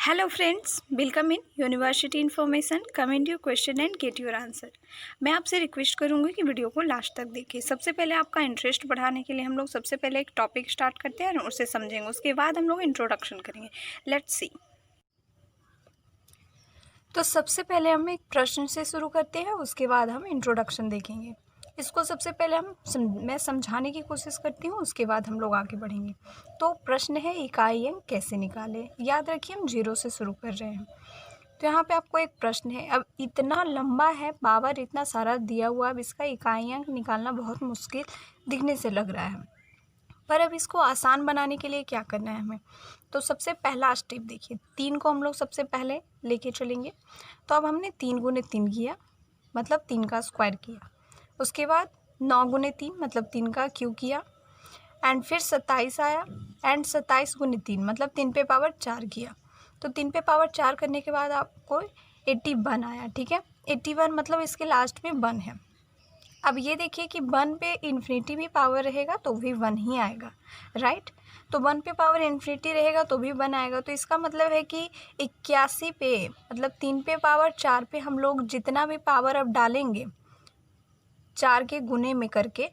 Hello friends, welcome in university information. Comment your question and get your answer. मैं आपसे request करूंगी कि video को लास्ट तक देखिए। सबसे पहले आपका इंटरेस्ट बढ़ाने के लिए हम लोग सबसे पहले एक टॉपिक स्टार्ट करते हैं और उसे समझेंगे। उसके बाद हम लोग इंट्रोडक्शन करेंगे। Let's see. तो सबसे पहले हम एक प्रश्न से शुरू करते हैं, उसके बाद हम इंट्रोडक्शन देखेंगे। इसको सबसे पहले मैं समझाने की कोशिश करती हूँ, उसके बाद हम लोग आगे बढ़ेंगे। तो प्रश्न है, इकाई अंक कैसे निकालें। याद रखिए हम 0 से शुरू कर रहे हैं। तो यहाँ पे आपको एक प्रश्न है। अब इतना लंबा है, पावर इतना सारा दिया हुआ, अब इसका इकाई अंक निकालना बहुत मुश्किल दिखने से लग रहा है। पर अब इसको आसान बनाने के लिए क्या करना है हमें। तो सबसे पहला स्टेप देखिए, 3 को हम लोग सबसे पहले लेके चलेंगे। तो अब हमने 3 गुने 3 किया, मतलब 3 का स्क्वायर किया। उसके बाद 9 गुने 3 मतलब 3 का क्यूब किया। एंड फिर 27 आया, एंड 27 गुने 3 मतलब 3 पे पावर 4 किया। तो 3 पे पावर 4 करने के बाद आपको 81 आया। ठीक है, 81 मतलब इसके लास्ट में 1 है। अब ये देखिए कि 1 पे इन्फिनिटी भी पावर रहेगा तो भी 1 ही आएगा, राइट। तो 1 पे पावर इन्फिनिटी रहेगा तो भी 1 आएगा। तो इसका मतलब है कि 81 पे मतलब 3 पे पावर 4 पे हम लोग जितना भी पावर अब डालेंगे 4 के गुने में करके,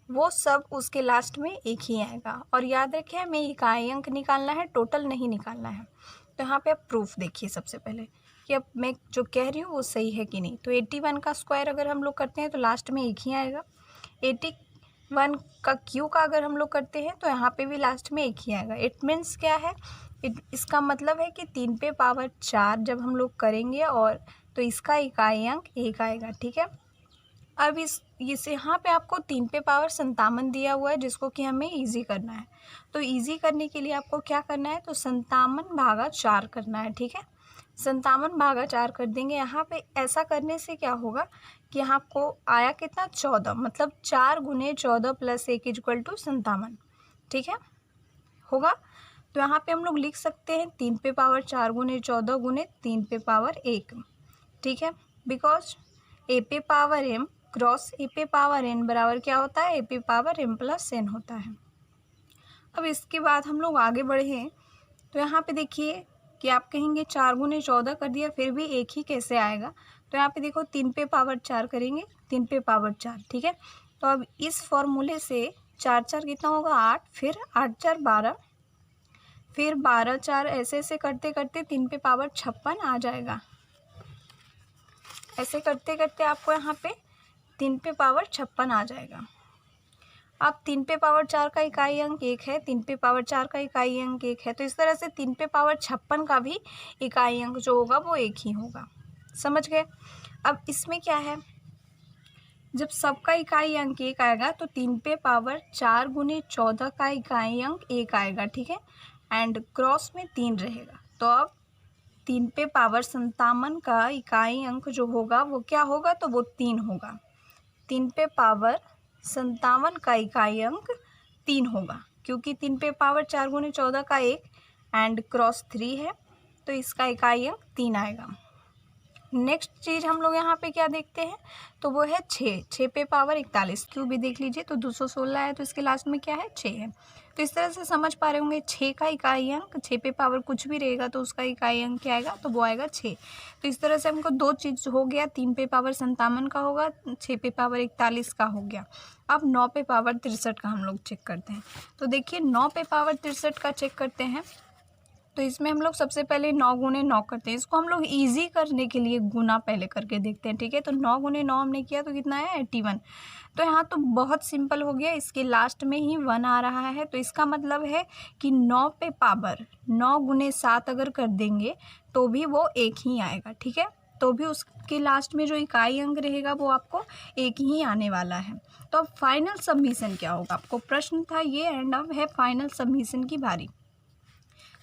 वो सब उसके लास्ट में 1 ही आएगा। और याद रखें हमें इकाई अंक निकालना है, टोटल नहीं निकालना है। तो यहाँ पे आप प्रूफ देखिए सबसे पहले कि अब मैं जो कह रही हूँ वो सही है कि नहीं। तो 81 का स्क्वायर अगर हम लोग करते हैं तो लास्ट में 1 ही आएगा। 81 का क्यू का अगर हम लोग करते हैं तो यहाँ पे भी लास्ट में 1 ही आएगा। इट मीन्स क्या है, इसका मतलब है कि 3 पे पावर 4 जब हम लोग करेंगे और तो इसका इकाई अंक 1 आएगा। ठीक है, अब इस यहाँ पे आपको 3 पे पावर 57 दिया हुआ है, जिसको कि हमें इजी करना है। तो इजी करने के लिए आपको क्या करना है, तो 57 भागा 4 करना है। ठीक है, 57 भागा 4 कर देंगे। यहाँ पे ऐसा करने से क्या होगा कि यहाँ आपको आया कितना, 14, मतलब 4 गुने 14 प्लस 1 इक्वल टू 57। ठीक है, होगा। तो यहाँ पे हम लोग लिख सकते हैं 3 पे पावर 4 गुने 14 गुने 3 पे पावर 1। ठीक है, बिकॉज ए पे पावर एम क्रॉस ए पे पावर एन बराबर क्या होता है, ए पे पावर एम प्लस एन होता है। अब इसके बाद हम लोग आगे बढ़े तो यहाँ पे देखिए कि आप कहेंगे 4 गुने 14 कर दिया फिर भी 1 ही कैसे आएगा। तो यहाँ पे देखो 3 पे पावर 4 करेंगे, 3 पे पावर 4। ठीक है, तो अब इस फॉर्मूले से 4 4 कितना होगा 8, फिर 8 4 12, फिर 12 4 ऐसे ऐसे करते करते 3 पे पावर 56 आ जाएगा। ऐसे करते करते आपको यहाँ पे 3 पे पावर 56 आ जाएगा। अब 3 पे पावर 4 का इकाई अंक 1 है, 3 पे पावर 4 का इकाई अंक 1 है। तो इस तरह से 3 पे पावर 56 का भी इकाई अंक जो होगा वो 1 ही होगा। समझ गए। अब इसमें क्या है, जब सबका इकाई अंक 1 आएगा तो 3 पे पावर 4 गुने 14 का इकाई अंक 1 आएगा। ठीक है, एंड क्रॉस में 3 रहेगा। तो अब 3 पे पावर 57 का इकाई अंक जो होगा वो क्या होगा, तो वो 3 होगा। 3 पे पावर 57 का इकाई अंक 3 होगा, क्योंकि 3 पे पावर 4 गुने 14 का 1 एंड क्रॉस 3 है, तो इसका इकाई अंक 3 आएगा। नेक्स्ट चीज़ हम लोग यहाँ पे क्या देखते हैं, तो वो है 6 पे पावर 41। क्यों भी देख लीजिए तो 216 है, तो इसके लास्ट में क्या है, 6 है। तो इस तरह से समझ पा रहे होंगे 6 का इकाई अंक, 6 पे पावर कुछ भी रहेगा तो उसका इकाई अंक क्या आएगा, तो वो आएगा 6। तो इस तरह से हमको 2 चीज़ हो गया, 3 पे पावर 57 का होगा, 6 पे पावर 41 का हो गया। अब 9 पे पावर 63 का हम लोग चेक करते हैं। तो देखिए 9 पे पावर 63 का चेक करते हैं। तो इसमें हम लोग सबसे पहले 9 गुने 9 करते हैं। इसको हम लोग ईजी करने के लिए गुना पहले करके देखते हैं। ठीक है, तो 9 गुने 9 हमने किया तो कितना है, 81। तो यहाँ तो बहुत सिंपल हो गया, इसके लास्ट में ही 1 आ रहा है। तो इसका मतलब है कि 9 पे पावर 9 गुने 7 अगर कर देंगे तो भी वो 1 ही आएगा। ठीक है, तो भी उसके लास्ट में जो इकाई अंक रहेगा वो आपको 1 ही आने वाला है। तो अब फाइनल सबमिशन क्या होगा, आपको प्रश्न था ये, एंड अब है फाइनल सबमिशन की बारी।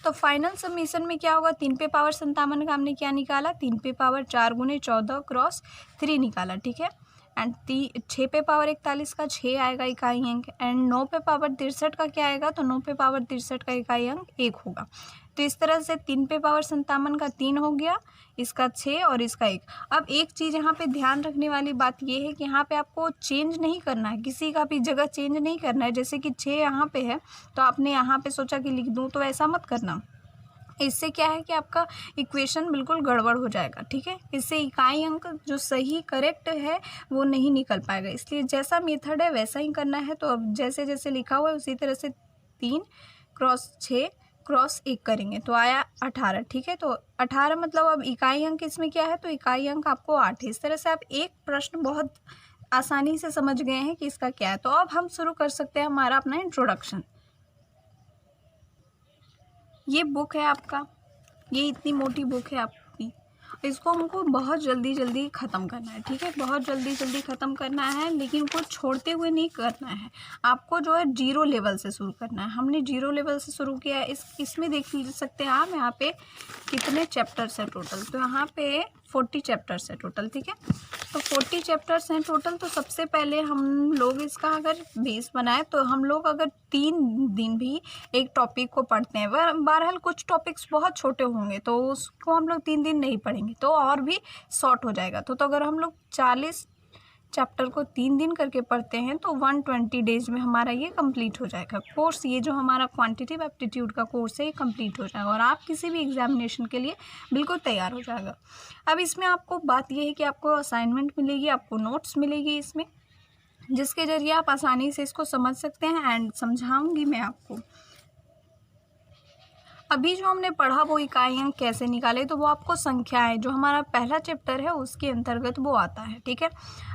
तो फाइनल सबमिशन में क्या होगा, 3 पे पावर 57 का हमने क्या निकाला, 3 पे पावर 4 गुने 14 क्रॉस 3 निकाला। ठीक है, एंड 6 पे पावर 41 का 6 आएगा इकाई अंक, एंड 9 पे पावर 63 का क्या आएगा, तो 9 पे पावर 63 का इकाई अंक 1 होगा। तो इस तरह से 3 पे पावर 57 का 3 हो गया, इसका 6 और इसका 1। अब एक चीज़ यहाँ पे ध्यान रखने वाली बात ये है कि यहाँ पे आपको चेंज नहीं करना है, किसी का भी जगह चेंज नहीं करना है। जैसे कि 6 यहाँ पे है तो आपने यहाँ पे सोचा कि लिख दूँ, तो ऐसा मत करना। इससे क्या है कि आपका इक्वेशन बिल्कुल गड़बड़ हो जाएगा, ठीक है। इससे इकाई अंक जो सही करेक्ट है वो नहीं निकल पाएगा, इसलिए जैसा मेथड है वैसा ही करना है। तो अब जैसे जैसे लिखा हुआ है उसी तरह से 3 क्रॉस 6 क्रॉस 1 करेंगे तो आया 18, ठीक है। तो 18 मतलब अब इकाई अंक इसमें क्या है, तो इकाई अंक आपको 8 है। इस तरह से आप एक प्रश्न बहुत आसानी से समझ गए हैं कि इसका क्या है। तो अब हम शुरू कर सकते हैं हमारा अपना इंट्रोडक्शन। ये बुक है आपका, ये इतनी मोटी बुक है आपकी, इसको हमको बहुत जल्दी जल्दी ख़त्म करना है, ठीक है। बहुत जल्दी जल्दी ख़त्म करना है, लेकिन कुछ छोड़ते हुए नहीं करना है। आपको जो है 0 लेवल से शुरू करना है। हमने 0 लेवल से शुरू किया है। इसमें देख सकते हैं आप यहाँ पे कितने चैप्टर्स हैं टोटल, तो यहाँ पे 40 चैप्टर्स हैं टोटल, ठीक है। तो 40 चैप्टर्स हैं टोटल। तो सबसे पहले हम लोग इसका अगर बेस बनाए तो हम लोग अगर 3 दिन भी एक टॉपिक को पढ़ते हैं, बहरहाल कुछ टॉपिक्स बहुत छोटे होंगे तो उसको हम लोग 3 दिन नहीं पढ़ेंगे तो और भी शॉर्ट हो जाएगा। तो अगर हम लोग 40 चैप्टर को 3 दिन करके पढ़ते हैं तो 120 डेज में हमारा ये कंप्लीट हो जाएगा कोर्स। ये जो हमारा क्वांटिटेटिव एप्टीट्यूड का कोर्स है ये कंप्लीट हो जाएगा और आप किसी भी एग्जामिनेशन के लिए बिल्कुल तैयार हो जाएगा। अब इसमें आपको बात ये है कि आपको असाइनमेंट मिलेगी, आपको नोट्स मिलेगी इसमें, जिसके ज़रिए आप आसानी से इसको समझ सकते हैं एंड समझाऊंगी मैं आपको। अभी जो हमने पढ़ा वो इकाई अंक कैसे निकाले, तो वो आपको संख्याएं जो हमारा पहला चैप्टर है उसके अंतर्गत वो आता है, ठीक है।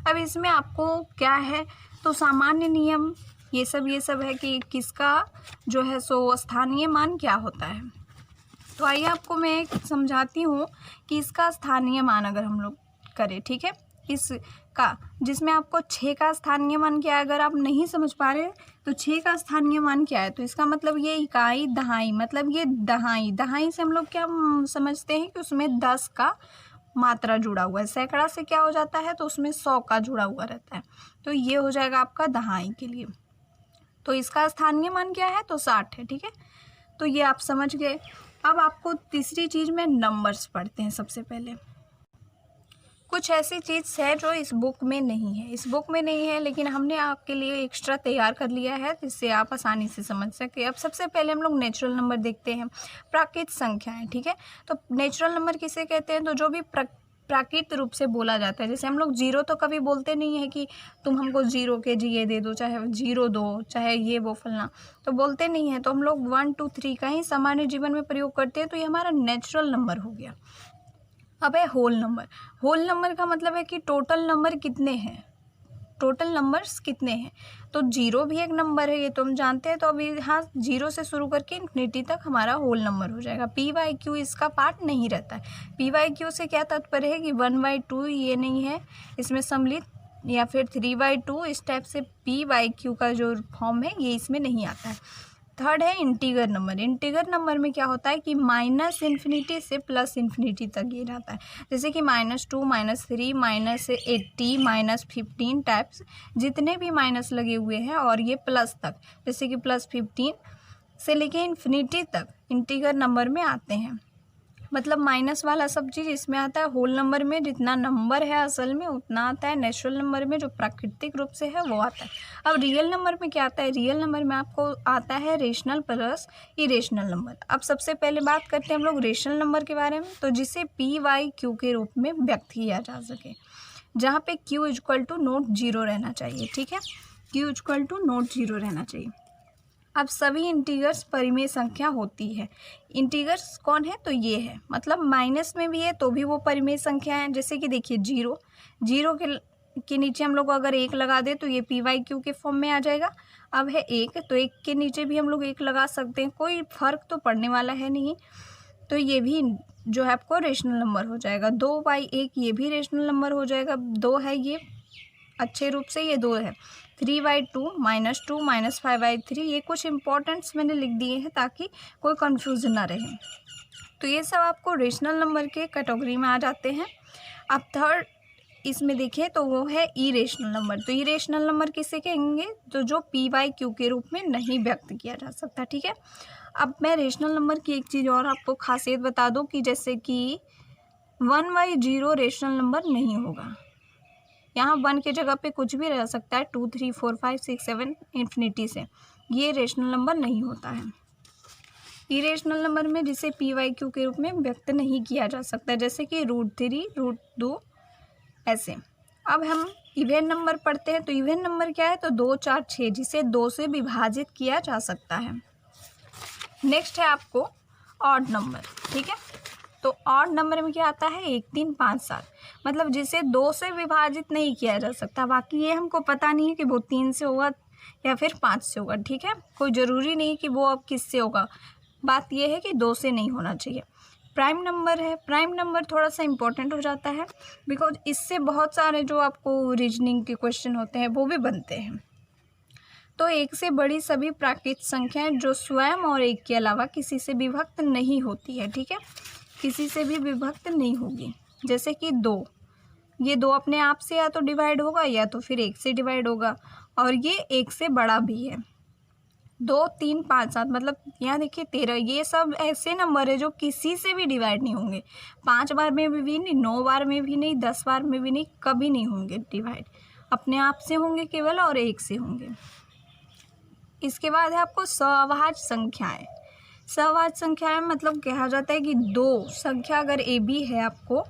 अब इसमें आपको क्या है, तो सामान्य नियम ये सब है कि किसका जो है सो स्थानीय मान क्या होता है। तो आइए आपको मैं समझाती हूँ कि इसका स्थानीय मान अगर हम लोग करें, ठीक है, इसका जिसमें आपको 6 का स्थानीय मान क्या है, अगर आप नहीं समझ पा रहे तो 6 का स्थानीय मान क्या है, तो इसका मतलब ये इकाई दहाई, मतलब ये दहाई से हम लोग क्या समझते हैं कि उसमें 10 का मात्रा जुड़ा हुआ है। सैकड़ा से क्या हो जाता है, तो उसमें 100 का जुड़ा हुआ रहता है। तो ये हो जाएगा आपका दहाई के लिए। तो इसका स्थानीय मान क्या है, तो 60 है, ठीक है। तो ये आप समझ गए। अब आपको तीसरी चीज़ में नंबर्स पढ़ते हैं। सबसे पहले कुछ ऐसी चीज़ है जो इस बुक में नहीं है, इस बुक में नहीं है लेकिन हमने आपके लिए एक्स्ट्रा तैयार कर लिया है जिससे आप आसानी से समझ सके। अब सबसे पहले हम लोग नेचुरल नंबर देखते हैं, प्राकृत संख्याएं, ठीक है। तो नेचुरल नंबर किसे कहते हैं, तो जो भी प्राकृत रूप से बोला जाता है। जैसे हम लोग 0 तो कभी बोलते नहीं है कि तुम हमको 0 के ये दे दो, चाहे 0 दो, चाहे ये वो फलना, तो बोलते नहीं है। तो हम लोग 1 2 3 का ही सामान्य जीवन में प्रयोग करते हैं। तो ये हमारा नेचुरल नंबर हो गया। अब है होल नंबर। होल नंबर का मतलब है कि टोटल नंबर कितने हैं, टोटल नंबर्स कितने हैं। तो 0 भी एक नंबर है, ये तो हम जानते हैं। तो अभी यहाँ 0 से शुरू करके इन्फिनिटी तक हमारा होल नंबर हो जाएगा। p/q इसका पार्ट नहीं रहता है। p/q से क्या तात्पर्य है कि 1/2 ये नहीं है इसमें सम्मिलित, या फिर 3/2 इस टाइप से p/q का जो फॉर्म है ये इसमें नहीं आता है। थर्ड है इंटीगर नंबर। इंटीगर नंबर में क्या होता है कि माइनस इन्फिनिटी से प्लस इन्फिनिटी तक ये रहता है। जैसे कि -2 -3 -80 -15 टाइप्स जितने भी माइनस लगे हुए हैं और ये प्लस तक, जैसे कि +15 से लेके इन्फिनिटी तक इंटीगर नंबर में आते हैं। मतलब माइनस वाला सब चीज़ इसमें आता है। होल नंबर में जितना नंबर है असल में उतना आता है, नेचुरल नंबर में जो प्राकृतिक रूप से है वो आता है। अब रियल नंबर में क्या आता है, रियल नंबर में आपको आता है रेशनल प्लस इरेशनल नंबर। अब सबसे पहले बात करते हैं हम लोग रेशनल नंबर के बारे में, तो जिसे p/q के रूप में व्यक्त किया जा सके, जहाँ पे q = नोट 0 रहना चाहिए, ठीक है। q = नोट 0 रहना चाहिए। अब सभी इंटीगर्स परिमेय संख्या होती है। इंटीगर्स कौन है, तो ये है, मतलब माइनस में भी है तो भी वो परिमेय संख्या है। जैसे कि देखिए 0 के नीचे हम लोग अगर 1 लगा दे तो ये p/q के फॉर्म में आ जाएगा। अब है 1, तो 1 के नीचे भी हम लोग 1 लगा सकते हैं, कोई फ़र्क तो पड़ने वाला है नहीं। तो ये भी जो है आपको रेशनल नंबर हो जाएगा। 2/1 ये भी रेशनल नंबर हो जाएगा। 2 है ये अच्छे रूप से, ये 2 है। 3/2 -2 -5/3 ये कुछ इंपॉर्टेंट्स मैंने लिख दिए हैं ताकि कोई कन्फ्यूज़न ना रहे। तो ये सब आपको रेशनल नंबर के कैटेगरी में आ जाते हैं। अब थर्ड इसमें देखें तो वो है इरेशनल नंबर। तो इरेशनल नंबर किसे कहेंगे, तो जो p/q के रूप में नहीं व्यक्त किया जा सकता, ठीक है। अब मैं रेशनल नंबर की एक चीज़ और आपको खासियत बता दूं कि जैसे कि 1/0 रेशनल नंबर नहीं होगा। यहाँ 1 के जगह पे कुछ भी रह सकता है, 2 3 4 5 6 7 इन्फिनिटी से, ये रेशनल नंबर नहीं होता है। इरेशनल नंबर में जिसे PYQ के रूप में व्यक्त नहीं किया जा सकता, जैसे कि √3, √2 ऐसे। अब हम इवन नंबर पढ़ते हैं, तो इवन नंबर क्या है, तो 2, 4, 6 जिसे 2 से विभाजित किया जा सकता है। नेक्स्ट है आपको ऑड नंबर, ठीक है। तो ऑड नंबर में क्या आता है, 1, 3, 5, 7, मतलब जिसे 2 से विभाजित नहीं किया जा सकता। बाकी ये हमको पता नहीं है कि वो 3 से होगा या फिर 5 से होगा, ठीक है। कोई ज़रूरी नहीं कि वो अब किससे होगा, बात ये है कि 2 से नहीं होना चाहिए। प्राइम नंबर है, प्राइम नंबर थोड़ा सा इम्पोर्टेंट हो जाता है, बिकॉज इससे बहुत सारे जो आपको रीजनिंग के क्वेश्चन होते हैं वो भी बनते हैं। तो 1 से बड़ी सभी प्राकृत संख्याएं जो स्वयं और 1 के अलावा किसी से विभक्त नहीं होती है, ठीक है, किसी से भी विभक्त नहीं होगी। जैसे कि 2, ये 2 अपने आप से या तो डिवाइड होगा या तो फिर 1 से डिवाइड होगा, और ये 1 से बड़ा भी है। 2, 3, 5, 7, मतलब यहाँ देखिए 13, ये सब ऐसे नंबर है जो किसी से भी डिवाइड नहीं होंगे। 5 बार में भी नहीं, 9 बार में भी नहीं, 10 बार में भी नहीं, कभी नहीं होंगे डिवाइड। अपने आप से होंगे केवल और 1 से होंगे। इसके बाद है आपको सहवाच संख्याएं। सहवाच संख्याएं मतलब कहा जाता है कि 2 संख्या अगर AB है आपको,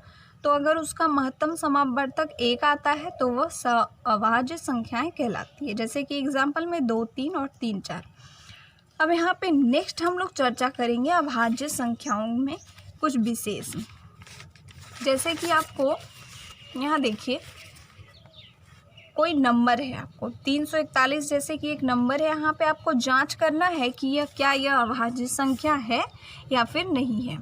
तो अगर उसका महत्तम समापवर्तक 1 आता है तो वह सहअभाज्य संख्याएं कहलाती है। जैसे कि एग्जाम्पल में 2, 3 और 3, 4। अब यहाँ पे नेक्स्ट हम लोग चर्चा करेंगे अभाज्य संख्याओं में कुछ विशेष। जैसे कि आपको यहाँ देखिए कोई नंबर है, आपको 341 जैसे कि एक नंबर है, यहाँ पे आपको जांच करना है कि यह अभाज्य संख्या है या फिर नहीं है।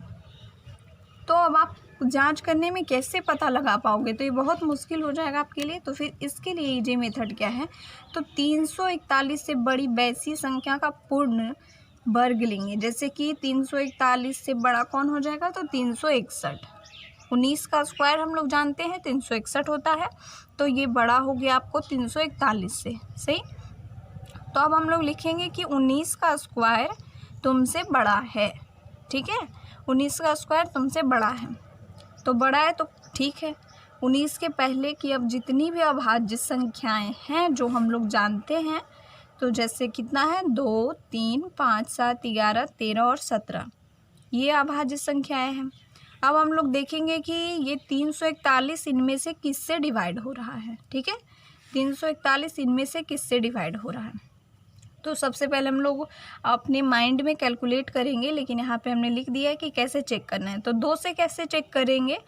तो अब आप जांच करने में कैसे पता लगा पाओगे, तो ये बहुत मुश्किल हो जाएगा आपके लिए। तो फिर इसके लिए इजी मेथड क्या है, तो 341 से बड़ी वैसी संख्या का पूर्ण वर्ग लेंगे। जैसे कि 341 से बड़ा कौन हो जाएगा, तो 361। 19 का स्क्वायर हम लोग जानते हैं 361 होता है, तो ये बड़ा हो गया आपको 341 से, सही। तो अब हम लोग लिखेंगे कि 19 का स्क्वायर तुमसे बड़ा है, ठीक है। 19 का स्क्वायर तुमसे बड़ा है, तो बड़ा है तो ठीक है। 19 के पहले की अब जितनी भी अभाज्य संख्याएं हैं जो हम लोग जानते हैं, तो जैसे कितना है, 2, 3, 5, 7, 11, 13 और 17, ये अभाज्य संख्याएं हैं। अब हम लोग देखेंगे कि ये 341 इनमें से किससे डिवाइड हो रहा है, ठीक है। 341 इनमें से किससे डिवाइड हो रहा है, तो सबसे पहले हम लोग अपने माइंड में कैलकुलेट करेंगे, लेकिन यहाँ पे हमने लिख दिया है कि कैसे चेक करना है। तो 2 से कैसे चेक करेंगे,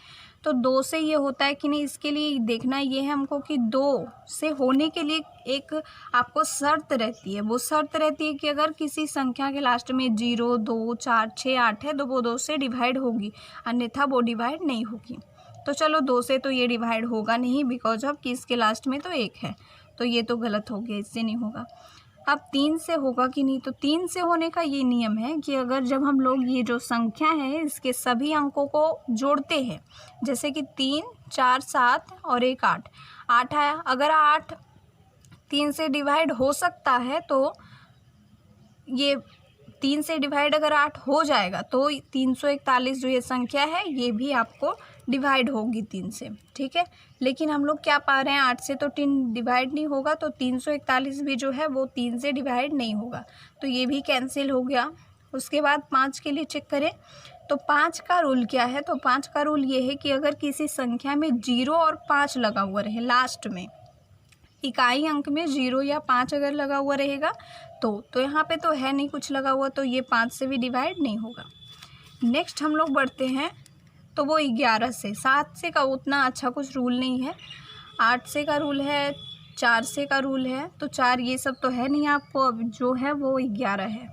तो 2 से ये होता है कि नहीं, इसके लिए देखना ये है हमको कि 2 से होने के लिए एक आपको शर्त रहती है। वो शर्त रहती है कि अगर किसी संख्या के लास्ट में 0, 2, 4, 6, 8 है तो वो 2 से डिवाइड होगी, अन्यथा वो डिवाइड नहीं होगी। तो चलो 2 से तो ये डिवाइड होगा नहीं, बिकॉज ऑफ कि इसके लास्ट में तो 1 है, तो ये तो गलत हो गया, इससे नहीं होगा। अब 3 से होगा कि नहीं, तो 3 से होने का ये नियम है कि अगर जब हम लोग ये जो संख्या है इसके सभी अंकों को जोड़ते हैं, जैसे कि 3, 4, 7 और 1, 8, 8 आया, अगर 8 3 से डिवाइड हो सकता है, तो ये 3 से डिवाइड अगर 8 हो जाएगा तो 341 जो ये संख्या है ये भी आपको डिवाइड होगी 3 से, ठीक है। लेकिन हम लोग क्या पा रहे हैं, 8 से तो 3 डिवाइड नहीं होगा, तो 341 भी जो है वो 3 से डिवाइड नहीं होगा, तो ये भी कैंसिल हो गया। उसके बाद 5 के लिए चेक करें, तो 5 का रूल क्या है, तो 5 का रूल ये है कि अगर किसी संख्या में 0 और 5 लगा हुआ रहे, लास्ट में इकाई अंक में 0 या 5 अगर लगा हुआ रहेगा तो यहाँ पे तो है नहीं कुछ लगा हुआ, तो ये 5 से भी डिवाइड नहीं होगा। नेक्स्ट हम लोग बढ़ते हैं, तो वो 11 से, 7 से का उतना अच्छा कुछ रूल नहीं है, 8 से का रूल है, 4 से का रूल है, तो 4 ये सब तो है नहीं आपको, अब जो है वो 11 है।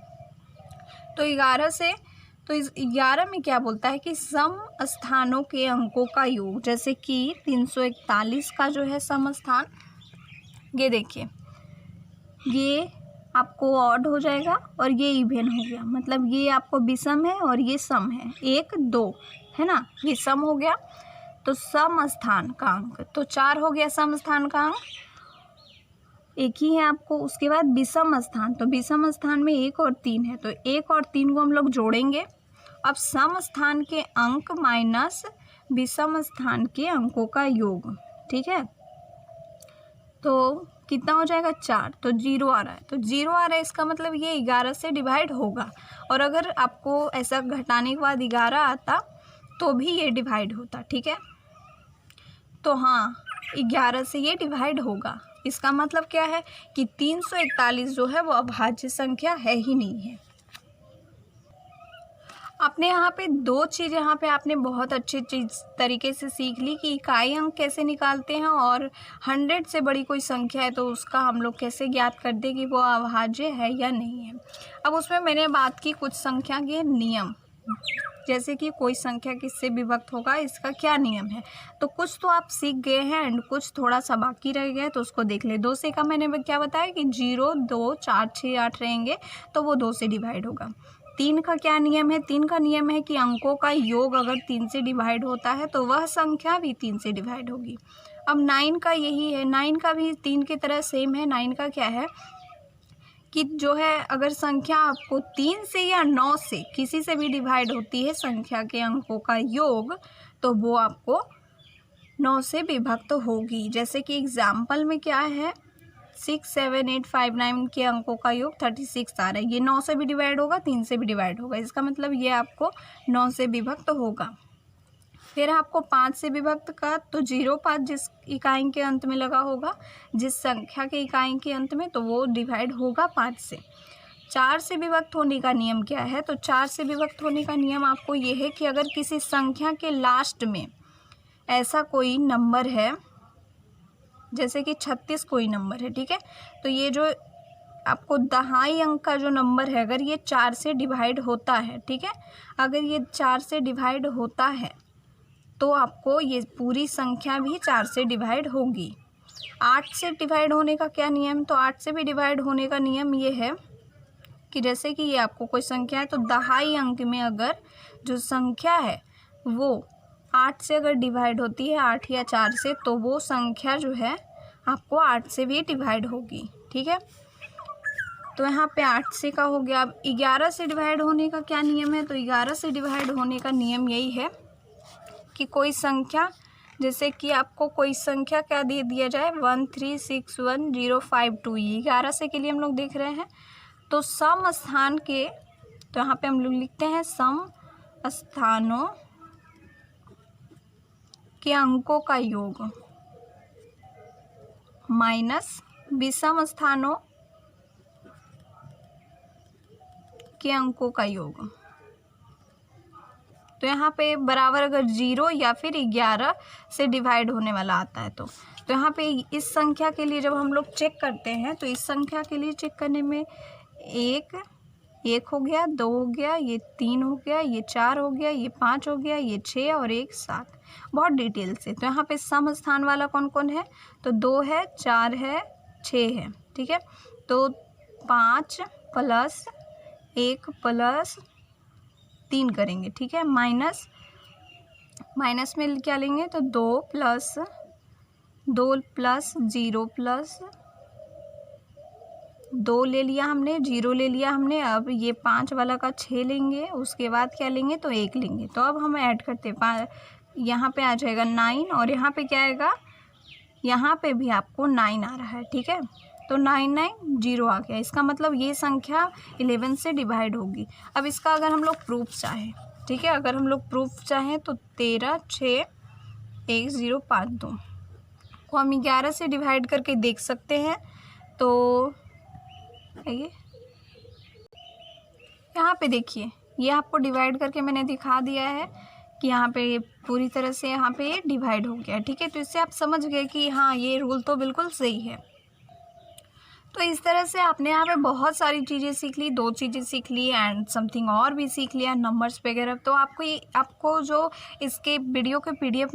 तो 11 से, तो इस 11 में क्या बोलता है कि सम स्थानों के अंकों का योग, जैसे कि 341 का जो है सम स्थान, ये देखिए ये आपको ऑड हो जाएगा और ये इवन हो गया, मतलब ये आपको विषम है और ये सम है, 1, 2 है ना, ये सम हो गया। तो सम स्थान का अंक तो 4 हो गया, सम स्थान का अंक एक ही है आपको। उसके बाद विषम स्थान, तो विषम स्थान में 1 और 3 है, तो 1 और 3 को हम लोग जोड़ेंगे। अब सम स्थान के अंक माइनस विषम स्थान के अंकों का योग, ठीक है। तो कितना हो जाएगा 4, तो 0 आ रहा है, तो 0 आ रहा है, इसका मतलब ये 11 से डिवाइड होगा। और अगर आपको ऐसा घटाने के बाद 11 आता तो भी ये डिवाइड होता, ठीक है। तो हाँ, 11 से ये डिवाइड होगा। इसका मतलब क्या है कि 341 जो है वो अभाज्य संख्या है ही नहीं है। आपने यहाँ पे दो चीज़ यहाँ पे आपने बहुत अच्छे चीज़ तरीके से सीख ली कि इकाई अंक कैसे निकालते हैं, और 100 से बड़ी कोई संख्या है तो उसका हम लोग कैसे ज्ञात कर दें कि वो अभाज्य है या नहीं है। अब उसमें मैंने बात की कुछ संख्या के नियम, जैसे कि कोई संख्या किससे विभक्त होगा, इसका क्या नियम है। तो कुछ तो आप सीख गए हैं एंड कुछ थोड़ा सा बाकी रह गया, तो उसको देख ले। 2 से का मैंने क्या बताया कि 0, 2, 4, 6, 8 रहेंगे तो वो 2 से डिवाइड होगा। 3 का क्या नियम है, 3 का नियम है कि अंकों का योग अगर 3 से डिवाइड होता है तो वह संख्या भी 3 से डिवाइड होगी। अब 9 का यही है, 9 का भी 3 की तरह सेम है। 9 का क्या है कि जो है अगर संख्या आपको 3 से या 9 से किसी से भी डिवाइड होती है संख्या के अंकों का योग, तो वो आपको 9 से विभक्त होगी। जैसे कि एग्जाम्पल में क्या है, 6, 7, 8, 5, 9 के अंकों का योग 36 आ रहा है। ये 9 से भी डिवाइड होगा, 3 से भी डिवाइड होगा, इसका मतलब ये आपको 9 से विभक्त होगा। फिर आपको 5 से विभक्त का, तो 0, 5 जिस इकाई के अंत में लगा होगा, जिस संख्या के इकाई के अंत में, तो वो डिवाइड होगा 5 से। 4 से विभक्त होने का नियम क्या है, तो 4 से विभक्त होने का नियम आपको ये है कि अगर किसी संख्या के लास्ट में ऐसा कोई नंबर है, जैसे कि 36 कोई नंबर है, ठीक है, तो ये जो आपको दहाई अंक का जो नंबर है, अगर ये 4 से डिवाइड होता है, ठीक है, अगर ये 4 से डिवाइड होता है तो आपको ये पूरी संख्या भी 4 से डिवाइड होगी। 8 से डिवाइड होने का क्या नियम, तो 8 से भी डिवाइड होने का नियम ये है कि जैसे कि ये आपको कोई संख्या है, तो दहाई अंक में अगर जो संख्या है वो 8 से अगर डिवाइड होती है, 8 या 4 से, तो वो संख्या जो है आपको 8 से भी डिवाइड होगी, ठीक है। तो यहाँ पे 8 से का हो गया। अब 11 से डिवाइड होने का क्या नियम है, तो 11 से डिवाइड होने का नियम यही है कि कोई संख्या, जैसे कि आपको कोई संख्या क्या दे दिया जाए, 1361052, ये 11 से के लिए हम लोग देख रहे हैं। तो सम स्थान के, तो यहाँ पे हम लोग लिखते हैं सम स्थानों के अंकों का योग माइनस विषम स्थानों के अंकों का योग। तो यहाँ पे बराबर अगर 0 या फिर 11 से डिवाइड होने वाला आता है, तो यहाँ पे इस संख्या के लिए जब हम लोग चेक करते हैं, तो इस संख्या के लिए चेक करने में 1 हो गया, 2 हो गया, ये 3 हो गया, ये 4 हो गया, ये 5 हो गया, ये 6 और 1 7, बहुत डिटेल से। तो यहाँ पे सम स्थान वाला कौन कौन है, तो 2 है, 4 है, 6 है, ठीक है। तो 5 + 1 + 3 करेंगे, ठीक है। माइनस में क्या लेंगे, तो 2 + 0 + 2 ले लिया हमने, 0 ले लिया हमने। अब ये 5 वाला का 6 लेंगे, उसके बाद क्या लेंगे, तो 1 लेंगे। तो अब हम ऐड करते हैं, यहाँ पे आ जाएगा 9 और यहाँ पे क्या आएगा, यहाँ पे भी आपको 9 आ रहा है, ठीक है। तो 9 9 0 आ गया, इसका मतलब ये संख्या 11 से डिवाइड होगी। अब इसका अगर हम लोग प्रूफ चाहें, ठीक है, अगर हम लोग प्रूफ चाहें तो 13 6 1 0 5 2 को हम 11 से डिवाइड करके देख सकते हैं। तो आइए यहाँ पे देखिए, ये आपको डिवाइड करके मैंने दिखा दिया है कि यहाँ पे पूरी तरह से यहाँ पे ये डिवाइड हो गया, ठीक है। तो इससे आप समझ गए कि हाँ, ये रूल तो बिल्कुल सही है। तो इस तरह से आपने यहाँ पे बहुत सारी चीज़ें सीख ली, 2 चीज़ें सीख ली एंड समथिंग और भी सीख लिया, नंबर्स वगैरह। तो आपको जो इसके वीडियो के PDF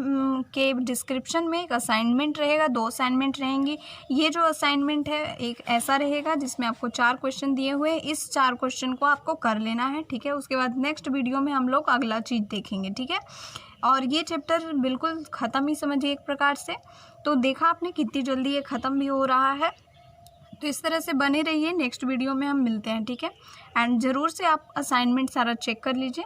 के डिस्क्रिप्शन में एक असाइनमेंट रहेगा, 2 असाइनमेंट रहेंगी। ये जो असाइनमेंट है एक ऐसा रहेगा जिसमें आपको 4 क्वेश्चन दिए हुए हैं, इस 4 क्वेश्चन को आपको कर लेना है, ठीक है। उसके बाद नेक्स्ट वीडियो में हम लोग अगला चीज़ देखेंगे, ठीक है। और ये चैप्टर बिल्कुल ख़त्म ही समझिए एक प्रकार से। तो देखा आपने कितनी जल्दी ये ख़त्म भी हो रहा है। तो इस तरह से बने रहिए, नेक्स्ट वीडियो में हम मिलते हैं, ठीक है। एंड ज़रूर से आप असाइनमेंट सारा चेक कर लीजिए।